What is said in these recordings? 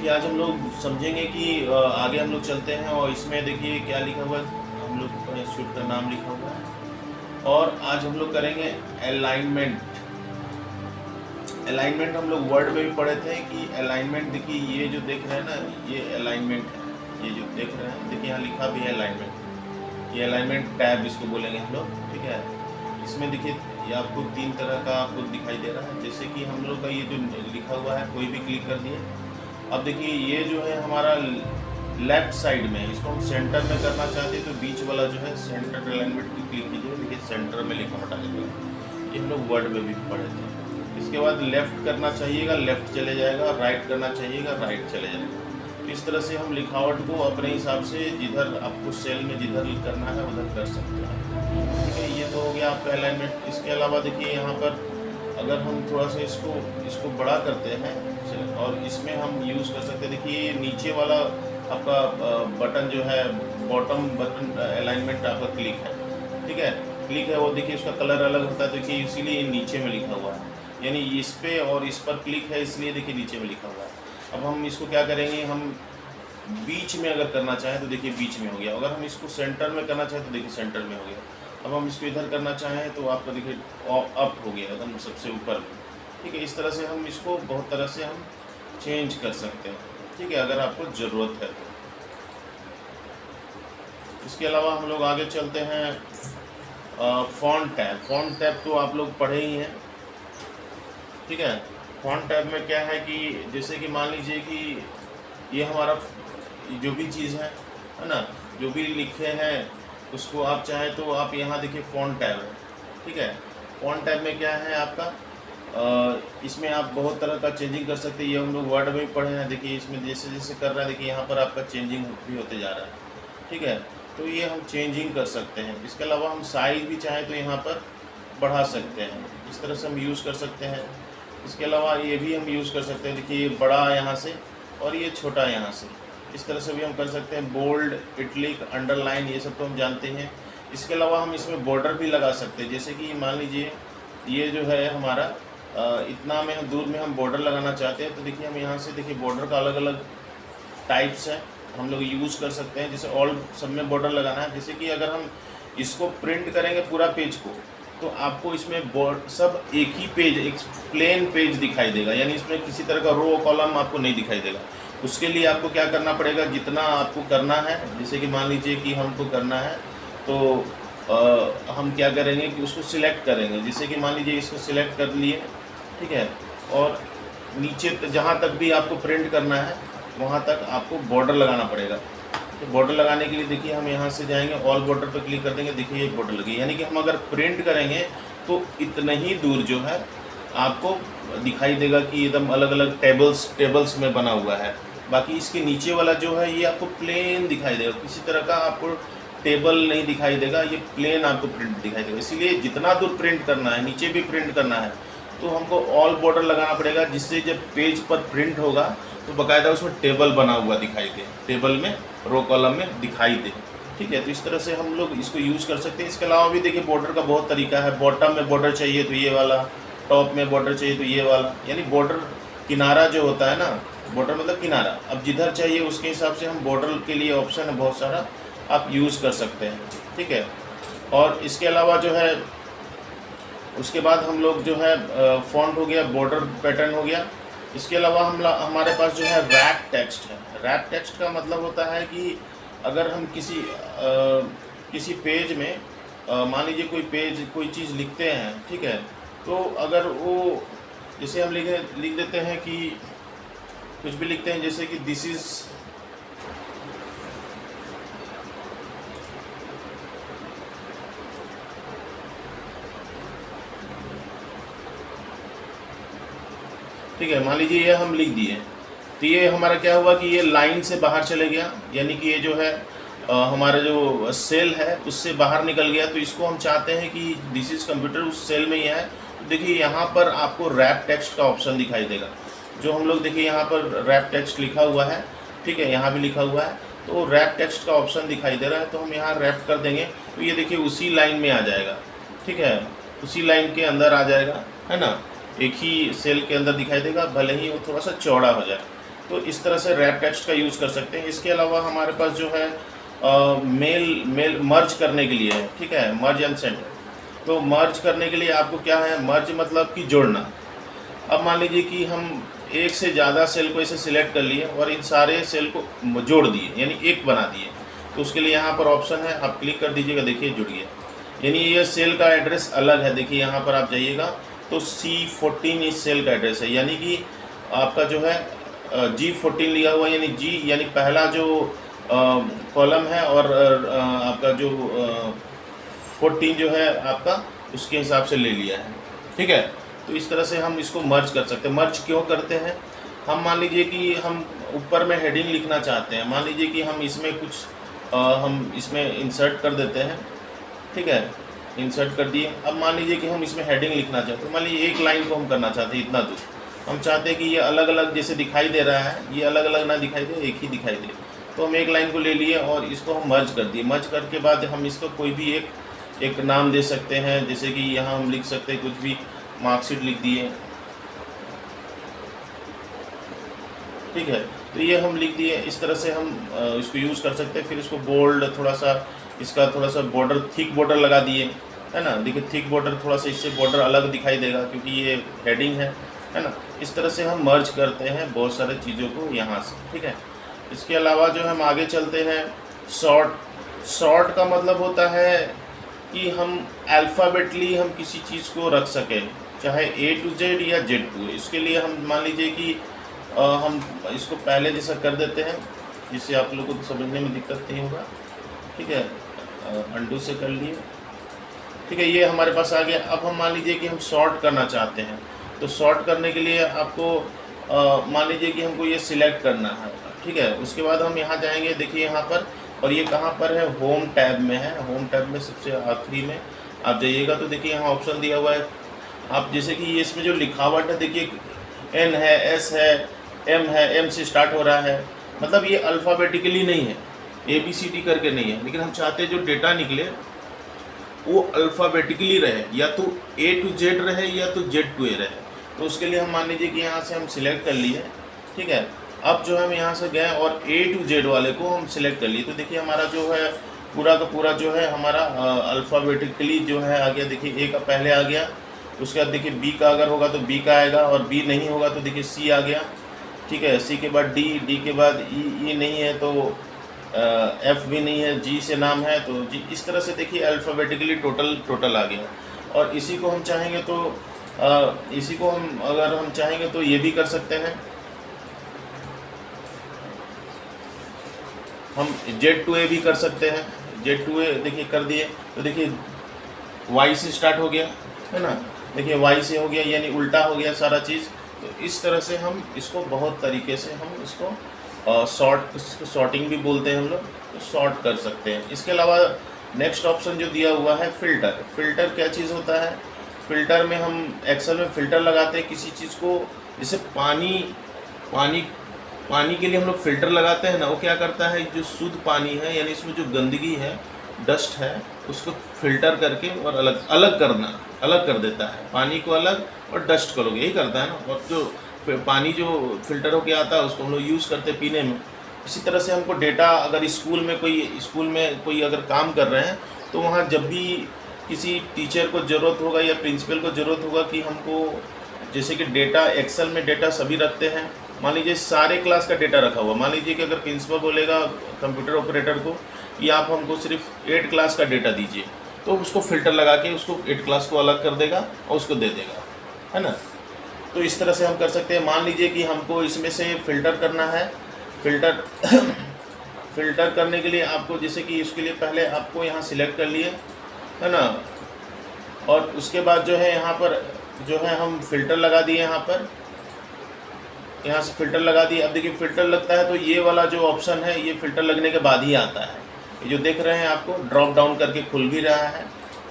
देखिए आज हम लोग समझेंगे कि आगे हम लोग चलते हैं और इसमें देखिए क्या लिखा हुआ है, हम लोग इंस्टीट्यूट का नाम लिखा हुआ है और आज हम लोग करेंगे अलाइनमेंट। अलाइनमेंट हम लोग वर्ड में भी पढ़े थे कि अलाइनमेंट, देखिए ये जो देख रहे हैं ना, ये अलाइनमेंट है। ये जो देख रहे हैं देखिए यहाँ लिखा भी है अलाइनमेंट। ये अलाइनमेंट टैब इसको बोलेंगे हम लोग, ठीक है। इसमें देखिए ये आपको 3 तरह का आपको दिखाई दे रहा है। जैसे कि हम लोग का ये जो लिखा हुआ है कोई भी क्लिक कर दिए। अब देखिए ये जो है हमारा लेफ्ट साइड में, इसको हम सेंटर में करना चाहते हैं तो बीच वाला जो है सेंटर अलाइनमेंट की क्लिक कीजिए। देखिए सेंटर में लिखा हटा देगा। ये हम लोग वर्ड में भी पढ़े थे। इसके बाद लेफ़्ट करना चाहिएगा, लेफ़्ट चले जाएगा, राइट करना चाहिएगा, राइट चले जाएगा। तो इस तरह से हम लिखावट को अपने हिसाब से जिधर आपको सेल में जिधर करना है उधर कर सकते हैं, ठीक है। ये तो हो गया आपका अलाइनमेंट। इसके अलावा देखिए यहाँ पर अगर हम थोड़ा सा इसको बड़ा करते हैं और इसमें हम यूज़ कर सकते हैं। देखिए ये नीचे वाला आपका बटन जो है, बॉटम बटन अलाइनमेंट आपका क्लिक है, ठीक है। क्लिक है वो देखिए उसका कलर अलग होता है, देखिए इसीलिए नीचे में लिखा हुआ है, यानी इस पे और इस पर क्लिक है इसलिए देखिए नीचे में लिखा हुआ है। अब हम इसको क्या करेंगे, हम बीच में अगर करना चाहें तो देखिए बीच में हो गया। अगर हम इसको सेंटर में करना चाहें तो देखिए सेंटर में हो गया। अब हम इसको इधर करना चाहें तो आपका देखिए अप हो गया एकदम सबसे ऊपर में, ठीक है। इस तरह से हम इसको बहुत तरह से हम चेंज कर सकते हैं, ठीक है, अगर आपको ज़रूरत है तो। इसके अलावा हम लोग आगे चलते हैं फ़ॉन्ट टैब। फ़ॉन्ट टैब तो आप लोग पढ़े ही हैं, ठीक है। फ़ॉन्ट टैब में क्या है कि जैसे कि मान लीजिए कि ये हमारा जो भी चीज़ है ना, जो भी लिखे हैं उसको आप चाहें तो आप यहाँ देखिए फ़ॉन्ट टैब है, ठीक है। फ़ॉन्ट टैब में क्या है आपका, इसमें आप बहुत तरह का चेंजिंग कर सकते हैं। ये हम लोग वर्ड में भी पढ़े हैं। देखिए इसमें जैसे जैसे कर रहा है देखिए यहाँ पर आपका चेंजिंग भी होते जा रहा है, ठीक है। तो ये हम चेंजिंग कर सकते हैं। इसके अलावा हम साइज़ भी चाहें तो यहाँ पर बढ़ा सकते हैं, इस तरह से हम यूज़ कर सकते हैं। इसके अलावा ये भी हम यूज़ कर सकते हैं, देखिए ये बड़ा यहाँ से और ये छोटा यहाँ से, इस तरह से भी हम कर सकते हैं। बोल्ड, इटलिक, अंडरलाइन ये सब तो हम जानते हैं। इसके अलावा हम इसमें बॉर्डर भी लगा सकते हैं। जैसे कि मान लीजिए ये जो है हमारा इतना में हम दूर में हम बॉर्डर लगाना चाहते हैं तो देखिए हम यहाँ से देखिए बॉर्डर का अलग अलग टाइप्स हैं, हम लोग यूज़ कर सकते हैं। जैसे ऑल सब में बॉर्डर लगाना है, जैसे कि अगर हम इसको प्रिंट करेंगे पूरा पेज को तो आपको इसमें सब एक ही पेज, एक प्लेन पेज दिखाई देगा, यानी इसमें किसी तरह का रो कॉलम आपको नहीं दिखाई देगा। उसके लिए आपको क्या करना पड़ेगा, जितना आपको करना है, जैसे कि मान लीजिए कि हमको करना है तो हम क्या करेंगे कि उसको सिलेक्ट करेंगे। जैसे कि मान लीजिए इसको सिलेक्ट कर लिए, ठीक है, और नीचे जहाँ तक भी आपको प्रिंट करना है वहाँ तक आपको बॉर्डर लगाना पड़ेगा। तो बॉर्डर लगाने के लिए देखिए हम यहाँ से जाएंगे, ऑल बॉर्डर पर क्लिक कर देंगे, देखिए ये बॉर्डर लगी। यानी कि हम अगर प्रिंट करेंगे तो इतना ही दूर जो है आपको दिखाई देगा कि एकदम अलग अलग टेबल्स में बना हुआ है। बाकी इसके नीचे वाला जो है ये आपको प्लेन दिखाई देगा, किसी तरह का आपको टेबल नहीं दिखाई देगा, ये प्लेन आपको प्रिंट दिखाई देगा। इसीलिए जितना दूर प्रिंट करना है, नीचे भी प्रिंट करना है तो हमको ऑल बॉर्डर लगाना पड़ेगा, जिससे जब पेज पर प्रिंट होगा तो बाकायदा उसमें टेबल बना हुआ दिखाई दे, टेबल में रो कॉलम में दिखाई दे, ठीक है। तो इस तरह से हम लोग इसको यूज़ कर सकते हैं। इसके अलावा भी देखिए बॉर्डर का बहुत तरीका है। बॉटम में बॉर्डर चाहिए तो ये वाला, टॉप में बॉर्डर चाहिए तो ये वाला, यानी बॉर्डर किनारा जो होता है ना, बॉर्डर मतलब किनारा, अब जिधर चाहिए उसके हिसाब से हम बॉर्डर के लिए ऑप्शन है बहुत सारा, आप यूज़ कर सकते हैं, ठीक है। और इसके अलावा जो है उसके बाद हम लोग जो है फॉन्ट हो गया, बॉर्डर पैटर्न हो गया। इसके अलावा हमारे पास जो है रैप टेक्स्ट है। रैप टेक्स्ट का मतलब होता है कि अगर हम किसी पेज में मान लीजिए कोई चीज़ लिखते हैं, ठीक है, तो अगर वो जैसे हम लिख देते हैं कि कुछ भी लिखते हैं, जैसे कि दिस इज़, ठीक है, मान लीजिए ये हम लिख दिए तो ये हमारा क्या हुआ कि ये लाइन से बाहर चले गया, यानी कि ये जो है हमारा जो सेल है उससे बाहर निकल गया। तो इसको हम चाहते हैं कि दिस इज़ कंप्यूटर उस सेल में ही है। तो देखिए यहाँ पर आपको रैप टेक्स्ट का ऑप्शन दिखाई देगा, जो हम लोग देखिए यहाँ पर रैप टेक्स्ट लिखा हुआ है, ठीक है, यहाँ भी लिखा हुआ है, तो रैप टेक्स्ट का ऑप्शन दिखाई दे रहा है। तो हम यहाँ रैप कर देंगे तो ये देखिए उसी लाइन में आ जाएगा, ठीक है, उसी लाइन के अंदर आ जाएगा, है ना, एक ही सेल के अंदर दिखाई देगा, भले ही वो थोड़ा सा चौड़ा हो जाए। तो इस तरह से रैप टेक्स्ट का यूज़ कर सकते हैं। इसके अलावा हमारे पास जो है मेल मर्ज करने के लिए है, ठीक है, मर्ज एंड सेंड। तो मर्ज करने के लिए आपको क्या है, मर्ज मतलब कि जोड़ना। अब मान लीजिए कि हम एक से ज़्यादा सेल को ऐसे सिलेक्ट कर लिए और इन सारे सेल को जोड़ दिए, यानी एक बना दिए। तो उसके लिए यहाँ पर ऑप्शन है, आप क्लिक कर दीजिएगा, देखिए जुड़ गया। यानी ये सेल का एड्रेस अलग है। देखिए यहाँ पर आप जाइएगा तो C14 इस सेल का एड्रेस है, यानी कि आपका जो है G14 लिया हुआ, यानी G यानी पहला जो कॉलम है और आपका जो 14 जो है आपका उसके हिसाब से ले लिया है, ठीक है। तो इस तरह से हम इसको मर्ज कर सकते हैं। मर्ज क्यों करते हैं, हम मान लीजिए कि हम ऊपर में हेडिंग लिखना चाहते हैं, मान लीजिए कि हम इसमें कुछ हम इसमें इंसर्ट कर देते हैं, ठीक है, इंसर्ट कर दिए। अब मान लीजिए कि हम इसमें हेडिंग लिखना चाहते हैं, मान लीजिए एक लाइन को हम करना चाहते हैं इतना दूर, हम चाहते हैं कि ये अलग अलग जैसे दिखाई दे रहा है, ये अलग अलग ना दिखाई दे, एक ही दिखाई दे। तो हम एक लाइन को ले लिए और इसको हम मर्ज कर दिए। मर्ज करके बाद हम इसको कोई भी एक नाम दे सकते हैं, जैसे कि यहाँ हम लिख सकते हैं कुछ भी, मार्कशीट लिख दिए, ठीक है। तो ये हम लिख दिए, इस तरह से हम इसको यूज़ कर सकते हैं। फिर इसको बोल्ड, थोड़ा सा इसका थोड़ा सा बॉर्डर, थिक बॉर्डर लगा दिए, है ना। देखिए थिक बॉर्डर, थोड़ा सा इससे बॉर्डर अलग दिखाई देगा क्योंकि ये हेडिंग है ना। इस तरह से हम मर्ज करते हैं बहुत सारे चीज़ों को यहाँ से, ठीक है। इसके अलावा जो हम आगे चलते हैं, शॉर्ट का मतलब होता है कि हम अल्फ़ाबेटली हम किसी चीज़ को रख सकें, चाहे A to Z या Z to A। इसके लिए हम मान लीजिए कि हम इसको पहले जैसा कर देते हैं, जिससे आप लोगों को समझने में दिक्कत नहीं होगा, ठीक है। अंडू से कर लिए, ठीक है, ये हमारे पास आ गया। अब हम मान लीजिए कि हम शॉर्ट करना चाहते हैं, तो शॉर्ट करने के लिए आपको मान लीजिए कि हमको ये सिलेक्ट करना है, ठीक है। उसके बाद हम यहाँ जाएंगे, देखिए यहाँ पर, और ये कहाँ पर है, होम टैब में है। होम टैब में सबसे आखिरी में आप जाइएगा तो देखिए यहाँ ऑप्शन दिया हुआ है। आप जैसे कि ये इसमें जो लिखावट है, देखिए N है, S है, M है, M से स्टार्ट हो रहा है, मतलब ये अल्फ़ाबेटिकली नहीं है, ABCD करके नहीं है, लेकिन हम चाहते हैं जो डेटा निकले वो अल्फ़ाबेटिकली रहे, या तो A to Z रहे या तो Z to A रहे। तो उसके लिए हम मान लीजिए कि यहाँ से हम सिलेक्ट कर लिए, ठीक है। अब जो हम यहाँ से गए और A to Z वाले को हम सिलेक्ट कर लिए, तो देखिए हमारा जो है पूरा का पूरा जो है हमारा अल्फ़ाबेटिकली जो है आ गया। देखिए A का पहले आ गया, उसके बाद देखिए B का अगर होगा तो B का आएगा, और B नहीं होगा तो देखिए C आ गया, ठीक है। C के बाद D के बाद E नहीं है तो F भी नहीं है, G से नाम है तो G। इस तरह से देखिए अल्फ़ाबेटिकली टोटल आ गया। और इसी को हम चाहेंगे तो इसी को हम अगर हम चाहेंगे तो ये भी कर सकते हैं, हम Z to A भी कर सकते हैं। Z to A देखिए कर दिए, तो देखिए Y से स्टार्ट हो गया, है ना। देखिए Y से हो गया, यानी उल्टा हो गया सारा चीज़। तो इस तरह से हम इसको बहुत तरीके से हम इसको सॉर्टिंग भी बोलते हैं हम लोग, तो सॉर्ट कर सकते हैं। इसके अलावा नेक्स्ट ऑप्शन जो दिया हुआ है फ़िल्टर। फ़िल्टर क्या चीज़ होता है, फ़िल्टर में हम एक्सेल में फ़िल्टर लगाते हैं किसी चीज़ को, जैसे पानी के लिए हम लोग फ़िल्टर लगाते हैं ना, वो क्या करता है, जो शुद्ध पानी है यानी इसमें जो गंदगी है, डस्ट है, उसको फ़िल्टर करके और अलग कर देता है, पानी को अलग और डस्ट को अलग, यही करता है ना। और जो पानी जो फ़िल्टर होके आता है उसको हम लोग यूज़ करते हैं पीने में। इसी तरह से हमको डेटा, अगर स्कूल में कोई अगर काम कर रहे हैं तो वहाँ जब भी किसी टीचर को ज़रूरत होगा या प्रिंसिपल को ज़रूरत होगा कि हमको, जैसे कि डेटा एक्सेल में डेटा सभी रखते हैं, मान लीजिए सारे क्लास का डेटा रखा हुआ, मान लीजिए कि अगर प्रिंसिपल बोलेगा कंप्यूटर ऑपरेटर को कि आप हमको सिर्फ 8 क्लास का डेटा दीजिए, तो उसको फ़िल्टर लगा के उसको 8 क्लास को अलग कर देगा और उसको दे देगा, है ना। तो इस तरह से हम कर सकते हैं। मान लीजिए कि हमको इसमें से फ़िल्टर करना है, फ़िल्टर करने के लिए आपको, जैसे कि इसके लिए पहले आपको यहाँ सिलेक्ट कर लिए, है ना, और उसके बाद जो है यहाँ पर जो है हम फ़िल्टर लगा दिए, यहाँ से फ़िल्टर लगा दिए। अब देखिए फ़िल्टर लगता है तो ये वाला जो ऑप्शन है ये फ़िल्टर लगने के बाद ही आता है, ये जो देख रहे हैं आपको ड्रॉप डाउन करके खुल भी रहा है,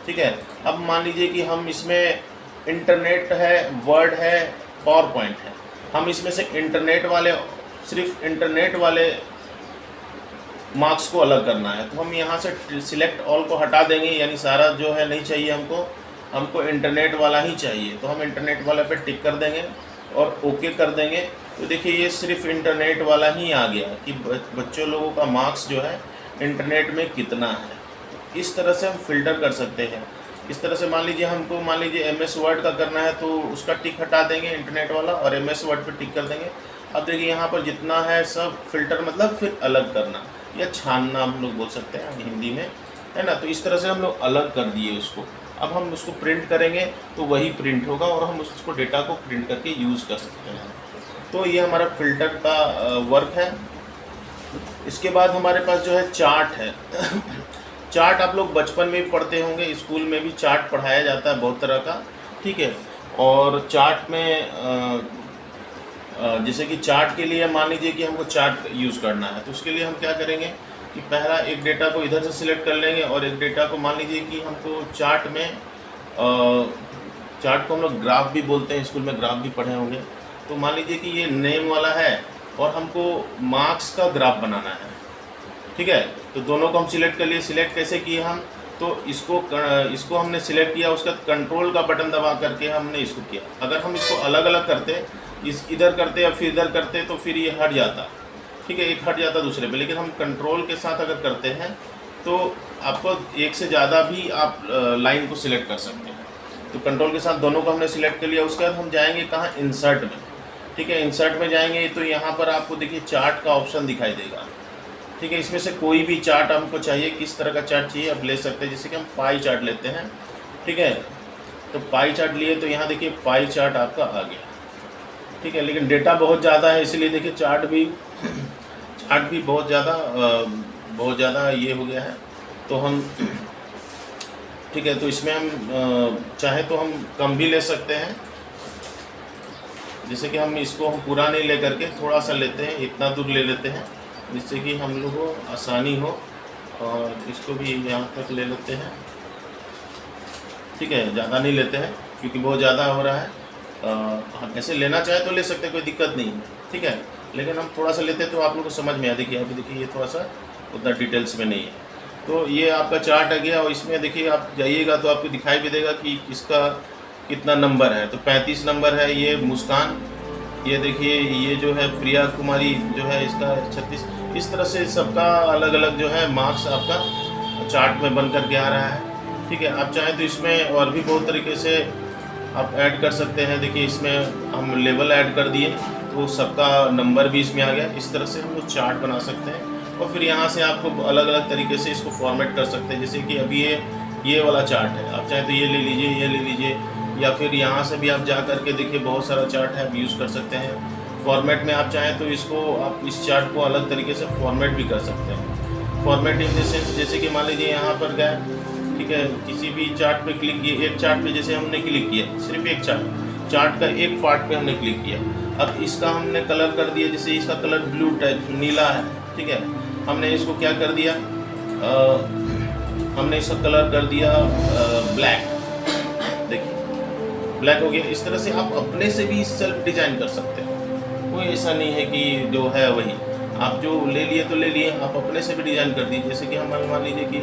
ठीक है। अब मान लीजिए कि हम इसमें इंटरनेट है, वर्ड है, पावर पॉइंट है, हम इसमें से सिर्फ इंटरनेट वाले मार्क्स को अलग करना है, तो हम यहाँ से सिलेक्ट ऑल को हटा देंगे, यानी सारा जो है नहीं चाहिए हमको इंटरनेट वाला ही चाहिए, तो हम इंटरनेट वाला पे टिक कर देंगे और ओके कर देंगे। तो देखिए ये सिर्फ इंटरनेट वाला ही आ गया कि बच्चों लोगों का मार्क्स जो है इंटरनेट में कितना है। इस तरह से हम फिल्टर कर सकते हैं। इस तरह से मान लीजिए हमको मान लीजिए एमएस वर्ड का करना है तो उसका टिक हटा देंगे इंटरनेट वाला और एमएस वर्ड पे टिक कर देंगे। अब देखिए यहाँ पर जितना है सब फिल्टर मतलब फिर अलग करना या छानना हम लोग बोल सकते हैं हिंदी में, है ना। तो इस तरह से हम लोग अलग कर दिए उसको। अब हम उसको प्रिंट करेंगे तो वही प्रिंट होगा और हम उसको डेटा को प्रिंट करके यूज़ कर सकते हैं। तो ये हमारा फिल्टर का वर्क है। इसके बाद हमारे पास जो है चार्ट है। चार्ट आप लोग बचपन में भी पढ़ते होंगे, स्कूल में भी चार्ट पढ़ाया जाता है बहुत तरह का, ठीक है। और चार्ट में जैसे कि चार्ट के लिए मान लीजिए कि हमको चार्ट यूज़ करना है तो उसके लिए हम क्या करेंगे कि पहला एक डेटा को इधर से सिलेक्ट कर लेंगे और एक डेटा को मान लीजिए कि हमको चार्ट में चार्ट को हम लोग ग्राफ भी बोलते हैं, स्कूल में ग्राफ भी पढ़े होंगे। तो मान लीजिए कि ये नेम वाला है और हमको मार्क्स का ग्राफ बनाना है, ठीक है। तो दोनों को हम सिलेक्ट कर लिए। सिलेक्ट कैसे किए हम, तो इसको हमने सिलेक्ट किया, उसका कंट्रोल का बटन दबा करके हमने इसको किया। अगर हम इसको अलग अलग करते, इधर करते या फिर इधर करते तो फिर ये हट जाता, ठीक है, एक हट जाता दूसरे पे। लेकिन हम कंट्रोल के साथ अगर करते हैं तो आपको एक से ज़्यादा भी आप लाइन को सिलेक्ट कर सकते हैं। तो कंट्रोल के साथ दोनों को हमने सिलेक्ट कर लिया। उसके बाद हम जाएंगे कहाँ, इंसर्ट में, ठीक है। इंसर्ट में जाएंगे तो यहाँ पर आपको देखिए चार्ट का ऑप्शन दिखाई देगा, ठीक है। इसमें से कोई भी चार्ट हमको चाहिए, किस तरह का चार्ट चाहिए आप ले सकते हैं। जैसे कि हम पाई चार्ट लेते हैं, ठीक है। तो पाई चार्ट लिए तो यहाँ देखिए पाई चार्ट आपका आ गया, ठीक है। लेकिन डेटा बहुत ज़्यादा है इसलिए देखिए चार्ट भी बहुत ज़्यादा ये हो गया है। तो हम, ठीक है, तो इसमें हम चाहे तो हम कम भी ले सकते हैं। जैसे कि हम इसको हम पूरा नहीं ले करके थोड़ा सा लेते हैं, इतना दूर ले लेते हैं जिससे कि हम लोगों को आसानी हो। और इसको भी यहाँ तक ले लेते हैं, ठीक है। ज़्यादा नहीं लेते हैं क्योंकि बहुत ज़्यादा हो रहा है। हम ऐसे लेना चाहे तो ले सकते हैं, कोई दिक्कत नहीं है, ठीक है। लेकिन हम थोड़ा सा लेते हैं तो आप लोगों को समझ में आ। देखिए अभी देखिए ये थोड़ा सा उतना डिटेल्स में नहीं है। तो ये आपका चार्ट आ गया और इसमें देखिए आप जाइएगा तो आपको दिखाई भी देगा कि इसका कितना नंबर है। तो 35 नंबर है ये मुस्कान। ये देखिए ये जो है प्रिया कुमारी जो है इसका 36। इस तरह से सबका अलग अलग जो है मार्क्स आपका चार्ट में बन कर के आ रहा है, ठीक है। आप चाहें तो इसमें और भी बहुत तरीके से आप ऐड कर सकते हैं। देखिए इसमें हम लेवल ऐड कर दिए तो सबका नंबर भी इसमें आ गया। इस तरह से हम लोग चार्ट बना सकते हैं और फिर यहाँ से आपको अलग अलग तरीके से इसको फॉर्मेट कर सकते हैं। जैसे कि अभी ये वाला चार्ट है, आप चाहें तो ये ले लीजिए, ये ले लीजिए, या फिर यहाँ से भी आप जा कर के देखिए बहुत सारा चार्ट है, आप यूज़ कर सकते हैं। फॉर्मेट में आप चाहें तो इसको आप इस चार्ट को अलग तरीके से फॉर्मेट भी कर सकते हैं। फॉर्मेट इन द सेंस जैसे कि मान लीजिए यहाँ पर गए, ठीक है, किसी भी चार्ट पे क्लिक किए, एक चार्ट पे जैसे हमने क्लिक किया, सिर्फ एक चार्ट का एक पार्ट पे हमने क्लिक किया। अब इसका हमने कलर कर दिया, जैसे इसका कलर ब्लू टाइप नीला है, ठीक है। हमने इसको क्या कर दिया, हमने इसका कलर कर दिया ब्लैक, देखिए ब्लैक हो गया। इस तरह से आप अपने से भी सेल्फ डिज़ाइन कर सकते हैं। कोई ऐसा नहीं है कि जो है वही आप जो ले लिए तो ले लिए, आप अपने से भी डिज़ाइन कर दीजिए। जैसे कि हम मान लीजिए कि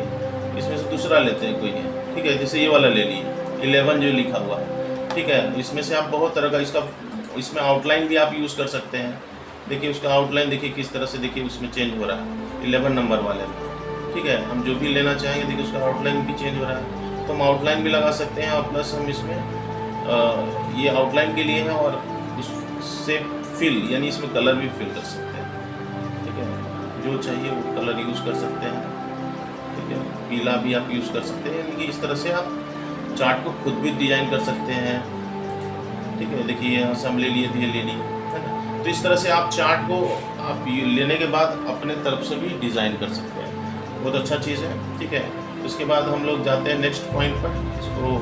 इसमें से दूसरा लेते हैं कोई है, ठीक है, जैसे ये वाला ले लिए 11 जो लिखा हुआ है, ठीक है। इसमें से आप बहुत तरह का इसमें आउटलाइन भी आप यूज़ कर सकते हैं। देखिए उसका आउटलाइन देखिए किस तरह से देखिए उसमें चेंज हो रहा है 11 नंबर वाले में, ठीक है। हम जो भी लेना चाहेंगे देखिए उसका आउटलाइन भी चेंज हो रहा है, तो हम आउटलाइन भी लगा सकते हैं। और प्लस हम इसमें ये आउटलाइन के लिए है और इससे फिल यानी इसमें कलर भी फिल कर सकते हैं, ठीक है। जो चाहिए वो कलर यूज़ कर सकते हैं, ठीक है। पीला भी आप यूज़ कर सकते हैं, यानी कि इस तरह से आप चार्ट को खुद भी डिज़ाइन कर सकते हैं, ठीक है। देखिए यहाँ से हम ले लिए, ये ले लिए, है ना। तो इस तरह से आप चार्ट को आप लेने के बाद अपने तरफ से भी डिज़ाइन कर सकते हैं। बहुत अच्छा चीज़ है, ठीक है। उसके बाद हम लोग जाते हैं नेक्स्ट पॉइंट पर। इसको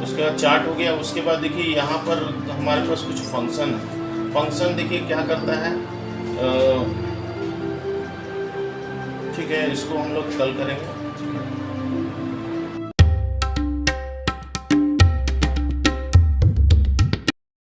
उसके बाद चार्ट हो गया। उसके बाद देखिए यहाँ पर हमारे पास कुछ फंक्शन है। फंक्शन देखिए क्या करता है, ठीक है, इसको हम लोग कल करेंगे।